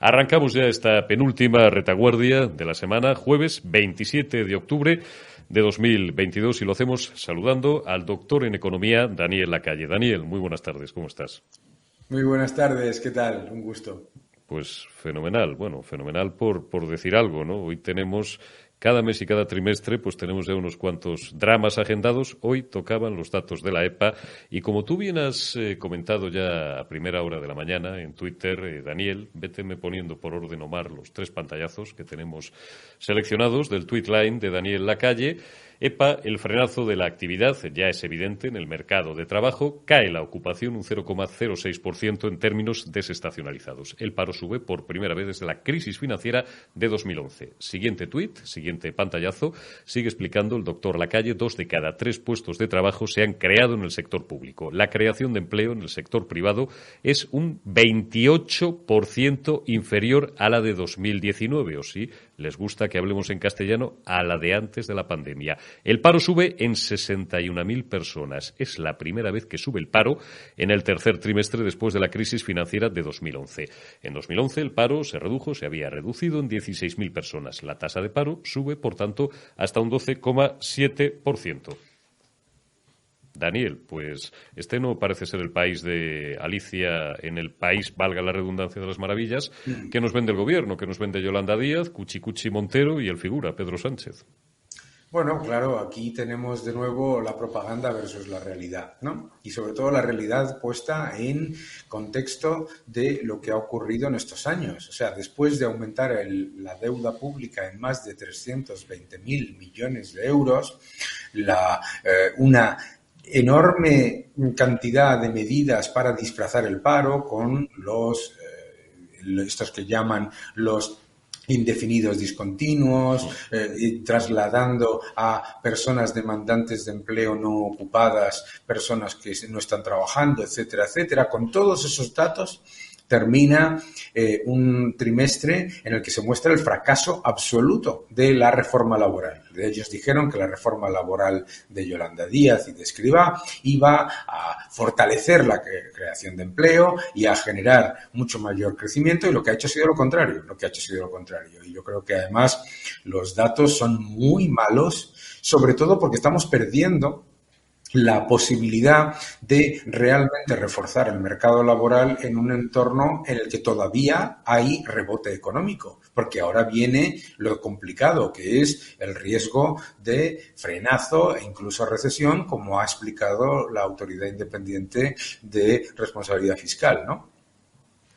Arrancamos ya esta penúltima retaguardia de la semana, jueves 27 de octubre de 2022, y lo hacemos saludando al doctor en Economía, Daniel Lacalle. Daniel, muy buenas tardes, ¿cómo estás? Muy buenas tardes, ¿qué tal? Un gusto. Pues fenomenal, bueno, fenomenal por decir algo, ¿no? Hoy tenemos, cada mes y cada trimestre, pues tenemos ya unos cuantos dramas agendados. Hoy tocaban los datos de la EPA y como tú bien has comentado ya a primera hora de la mañana en Twitter, Daniel, véteme poniendo por orden, Omar, los 3 pantallazos que tenemos seleccionados del tweet line de Daniel Lacalle. EPA, el frenazo de la actividad ya es evidente en el mercado de trabajo. Cae la ocupación un 0,06% en términos desestacionalizados. El paro sube por primera vez desde la crisis financiera de 2011. Siguiente tuit, siguiente pantallazo, sigue explicando el doctor Lacalle: 2 de cada 3 puestos de trabajo se han creado en el sector público. La creación de empleo en el sector privado es un 28% inferior a la de 2019, o si les gusta que hablemos en castellano, a la de antes de la pandemia. El paro sube en 61.000 personas. Es la primera vez que sube el paro en el tercer trimestre después de la crisis financiera de 2011. En 2011 el paro se había reducido en 16.000 personas. La tasa de paro sube, por tanto, hasta un 12,7%. Daniel, pues este no parece ser el país de Alicia en el país, valga la redundancia, de las maravillas, que nos vende el gobierno, que nos vende Yolanda Díaz, Cuchi Montero y el figura, Pedro Sánchez. Bueno, claro, aquí tenemos de nuevo la propaganda versus la realidad, ¿no? Y sobre todo la realidad puesta en contexto de lo que ha ocurrido en estos años. O sea, después de aumentar la deuda pública en más de 320.000 millones de euros, una enorme cantidad de medidas para disfrazar el paro con estos que llaman los indefinidos discontinuos, trasladando a personas demandantes de empleo no ocupadas, personas que no están trabajando, etcétera, etcétera. Con todos esos datos termina un trimestre en el que se muestra el fracaso absoluto de la reforma laboral. Ellos dijeron que la reforma laboral de Yolanda Díaz y de Escrivá iba a fortalecer la creación de empleo y a generar mucho mayor crecimiento, y lo que ha hecho ha sido lo contrario. Y yo creo que además los datos son muy malos, sobre todo porque estamos perdiendo la posibilidad de realmente reforzar el mercado laboral en un entorno en el que todavía hay rebote económico, porque ahora viene lo complicado, que es el riesgo de frenazo e incluso recesión, como ha explicado la Autoridad Independiente de Responsabilidad Fiscal, ¿no?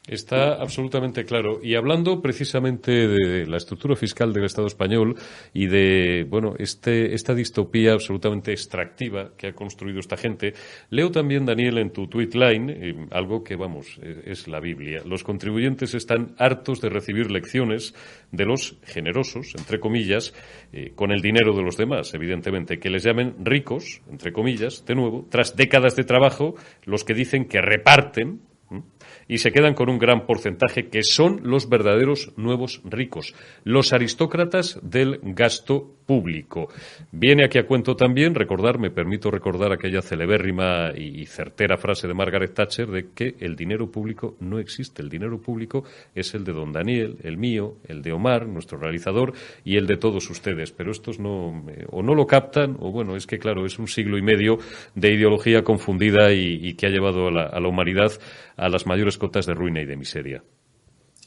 Está absolutamente claro. Y hablando precisamente de la estructura fiscal del Estado español y de, bueno, esta distopía absolutamente extractiva que ha construido esta gente, leo también, Daniel, en tu tweet line, algo que, vamos, es la Biblia. Los contribuyentes están hartos de recibir lecciones de los generosos, entre comillas, con el dinero de los demás, evidentemente, que les llamen ricos, entre comillas, de nuevo, tras décadas de trabajo, los que dicen que reparten, y se quedan con un gran porcentaje, que son los verdaderos nuevos ricos, los aristócratas del gasto público. Viene aquí a cuento también me permito recordar aquella celebérrima y certera frase de Margaret Thatcher de que el dinero público no existe. El dinero público es el de don Daniel, el mío, el de Omar, nuestro realizador, y el de todos ustedes. Pero estos no lo captan, o bueno, es que claro, es un siglo y medio de ideología confundida y que ha llevado a la humanidad a las mayores cotas de ruina y de miseria.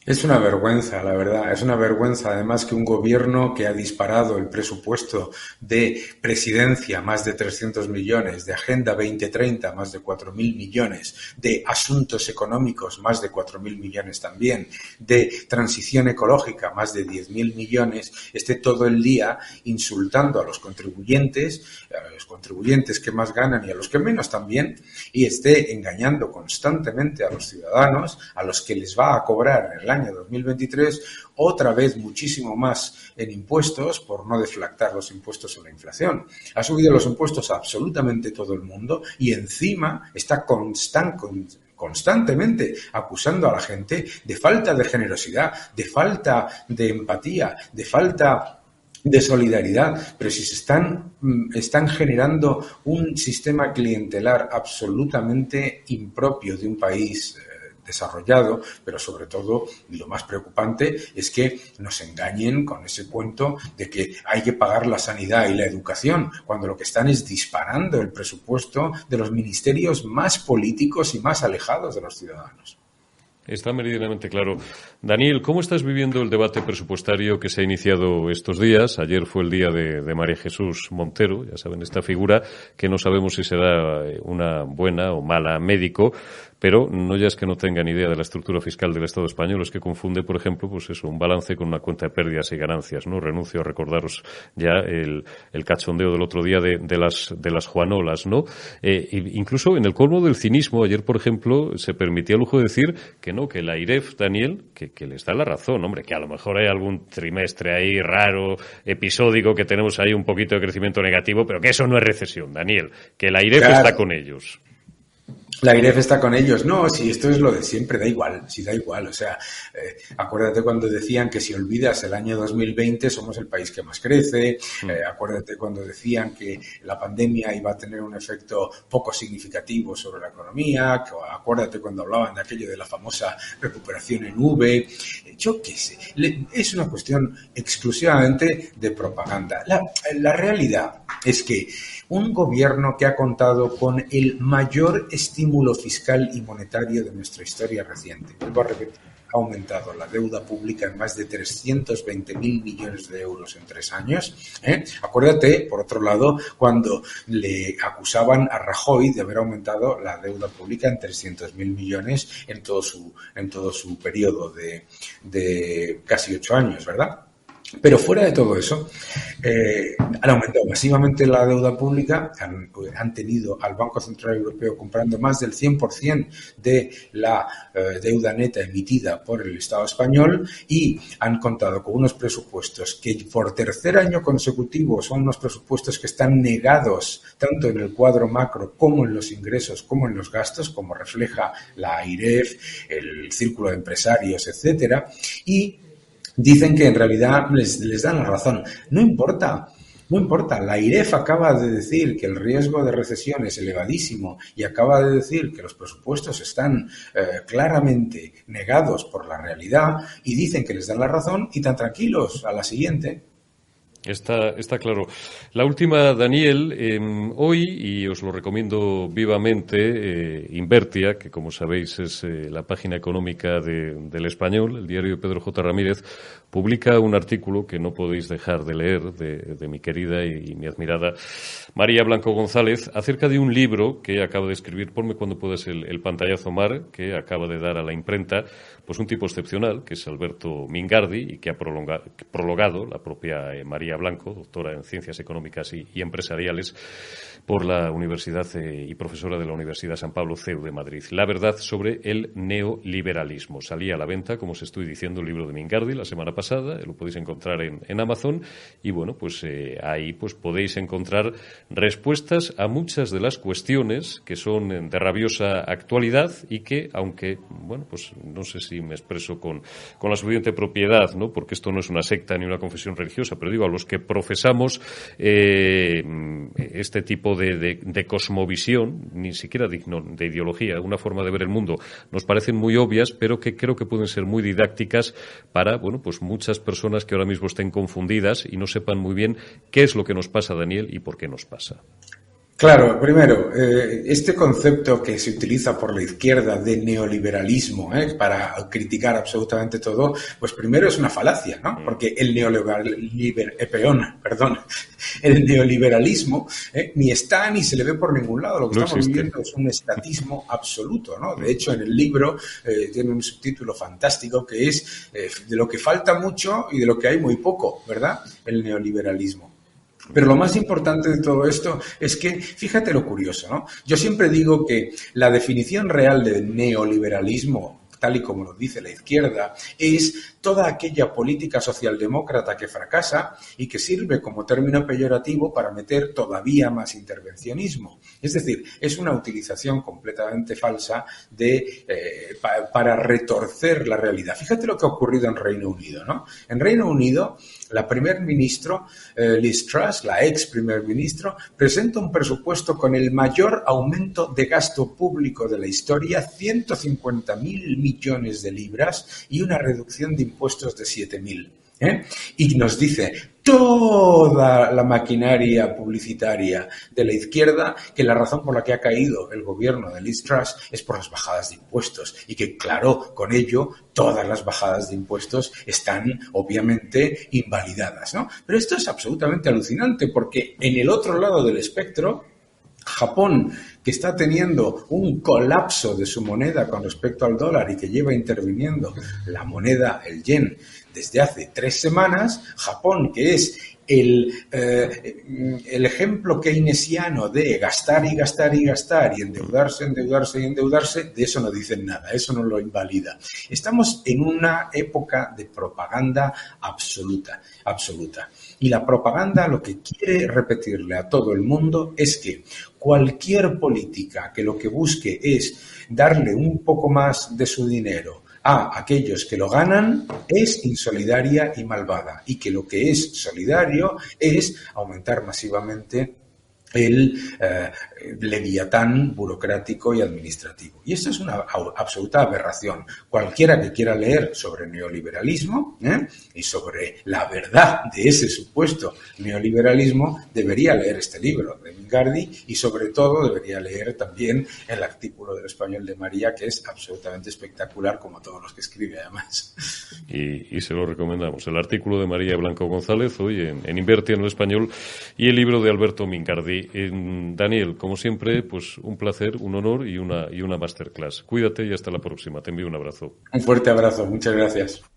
Es una vergüenza, la verdad. Es una vergüenza, además, que un gobierno que ha disparado el presupuesto de presidencia, más de 300 millones, de Agenda 2030, más de 4.000 millones, de asuntos económicos, más de 4.000 millones también, de transición ecológica, más de 10.000 millones, esté todo el día insultando a los contribuyentes que más ganan y a los que menos también, y esté engañando constantemente a los ciudadanos, a los que les va a cobrar en el año 2023 otra vez muchísimo más en impuestos, por no deflactar los impuestos o la inflación. Ha subido los impuestos a absolutamente todo el mundo y encima está constantemente acusando a la gente de falta de generosidad, de falta de empatía, de falta de solidaridad, pero si se están generando un sistema clientelar absolutamente impropio de un país desarrollado, pero sobre todo, y lo más preocupante, es que nos engañen con ese cuento de que hay que pagar la sanidad y la educación, cuando lo que están es disparando el presupuesto de los ministerios más políticos y más alejados de los ciudadanos. Está meridianamente claro. Daniel, ¿cómo estás viviendo el debate presupuestario que se ha iniciado estos días? Ayer fue el día de María Jesús Montero, ya saben, esta figura que no sabemos si será una buena o mala médico, pero no ya es que no tenga ni idea de la estructura fiscal del Estado español, es que confunde, por ejemplo, pues eso, un balance con una cuenta de pérdidas y ganancias, ¿no? Renuncio a recordaros ya el cachondeo del otro día de las Juanolas, ¿no? Incluso en el colmo del cinismo, ayer, por ejemplo, se permitía el lujo de decir que no, que la AIREF, Daniel, que les da la razón, hombre, que a lo mejor hay algún trimestre ahí raro, episódico, que tenemos ahí un poquito de crecimiento negativo, pero que eso no es recesión, Daniel, que la AIREF está con ellos. La AIREF está con ellos. No, si esto es lo de siempre, da igual, si da igual. O sea, acuérdate cuando decían que si olvidas el año 2020 somos el país que más crece. Acuérdate cuando decían que la pandemia iba a tener un efecto poco significativo sobre la economía. Acuérdate cuando hablaban de aquello de la famosa recuperación en V. Yo qué sé. Es una cuestión exclusivamente de propaganda. La realidad es que un gobierno que ha contado con el mayor estímulo fiscal y monetario de nuestra historia reciente, vuelvo a repetir, ha aumentado la deuda pública en más de 320.000 millones de euros en 3 años. Acuérdate, por otro lado, cuando le acusaban a Rajoy de haber aumentado la deuda pública en 300.000 millones en todo su periodo de casi 8 años, ¿verdad? Pero fuera de todo eso, han aumentado masivamente la deuda pública, han tenido al Banco Central Europeo comprando más del 100% de la deuda neta emitida por el Estado español y han contado con unos presupuestos que por tercer año consecutivo son unos presupuestos que están negados tanto en el cuadro macro como en los ingresos como en los gastos, como refleja la AIREF, el Círculo de Empresarios, etcétera, y dicen que en realidad les dan la razón. No importa. La AIREF acaba de decir que el riesgo de recesión es elevadísimo y acaba de decir que los presupuestos están claramente negados por la realidad y dicen que les dan la razón y tan tranquilos a la siguiente. Está claro. La última, Daniel, hoy, y os lo recomiendo vivamente, Invertia, que como sabéis es la página económica del Español, el diario de Pedro J. Ramírez, publica un artículo que no podéis dejar de leer de mi querida y mi admirada María Blanco González acerca de un libro que acaba de escribir, ponme cuando puedas el pantallazo, Mar, que acaba de dar a la imprenta, pues un tipo excepcional, que es Alberto Mingardi, y que ha prologado la propia María Blanco, doctora en Ciencias Económicas y Empresariales por la Universidad y profesora de la Universidad San Pablo CEU de Madrid. La verdad sobre el neoliberalismo. Salía a la venta, como os estoy diciendo, el libro de Mingardi la semana pasada, lo podéis encontrar en Amazon y bueno, pues ahí pues podéis encontrar respuestas a muchas de las cuestiones que son de rabiosa actualidad y que, aunque, bueno, pues no sé si me expreso con la suficiente propiedad, ¿no? Porque esto no es una secta ni una confesión religiosa, pero digo, a los que profesamos este tipo de cosmovisión, ni siquiera de ideología, una forma de ver el mundo, nos parecen muy obvias, pero que creo que pueden ser muy didácticas para, bueno, pues muchas personas que ahora mismo estén confundidas y no sepan muy bien qué es lo que nos pasa, Daniel, y por qué nos pasa. Claro, primero, este concepto que se utiliza por la izquierda de neoliberalismo para criticar absolutamente todo, pues primero es una falacia, ¿no? Porque el neoliberalismo ni está ni se le ve por ningún lado. Lo que estamos viviendo es un estatismo absoluto, ¿no? De hecho, en el libro tiene un subtítulo fantástico que es de lo que falta mucho y de lo que hay muy poco, ¿verdad? El neoliberalismo. Pero lo más importante de todo esto es que, fíjate lo curioso, ¿no? Yo siempre digo que la definición real de neoliberalismo, tal y como lo dice la izquierda, es toda aquella política socialdemócrata que fracasa y que sirve como término peyorativo para meter todavía más intervencionismo. Es decir, es una utilización completamente falsa para retorcer la realidad. Fíjate lo que ha ocurrido en Reino Unido, ¿no? En Reino Unido, la primer ministro, Liz Truss, la ex primer ministro, presenta un presupuesto con el mayor aumento de gasto público de la historia, 150.000 millones de libras y una reducción de impuestos de 7.000. Y nos dice toda la maquinaria publicitaria de la izquierda que la razón por la que ha caído el gobierno de Liz Truss es por las bajadas de impuestos y que, claro, con ello todas las bajadas de impuestos están obviamente invalidadas, ¿no? Pero esto es absolutamente alucinante porque en el otro lado del espectro, Japón, que está teniendo un colapso de su moneda con respecto al dólar y que lleva interviniendo la moneda, el yen, desde hace 3 semanas, Japón, que es el ejemplo keynesiano de gastar y gastar y gastar y endeudarse, endeudarse y endeudarse, de eso no dicen nada, eso no lo invalida. Estamos en una época de propaganda absoluta. Y la propaganda lo que quiere repetirle a todo el mundo es que cualquier política que lo que busque es darle un poco más de su dinero a aquellos que lo ganan es insolidaria y malvada, y que lo que es solidario es aumentar masivamente el leviatán burocrático y administrativo. Y esto es una absoluta aberración. Cualquiera que quiera leer sobre neoliberalismo y sobre la verdad de ese supuesto neoliberalismo debería leer este libro de Mingardi y sobre todo debería leer también el artículo del Español de María, que es absolutamente espectacular, como todos los que escribe además. Y se lo recomendamos. El artículo de María Blanco González hoy en Invertia en el Español y el libro de Alberto Mingardi. Daniel, como siempre, pues un placer, un honor y una masterclass. Cuídate y hasta la próxima. Te envío un abrazo. Un fuerte abrazo. Muchas gracias.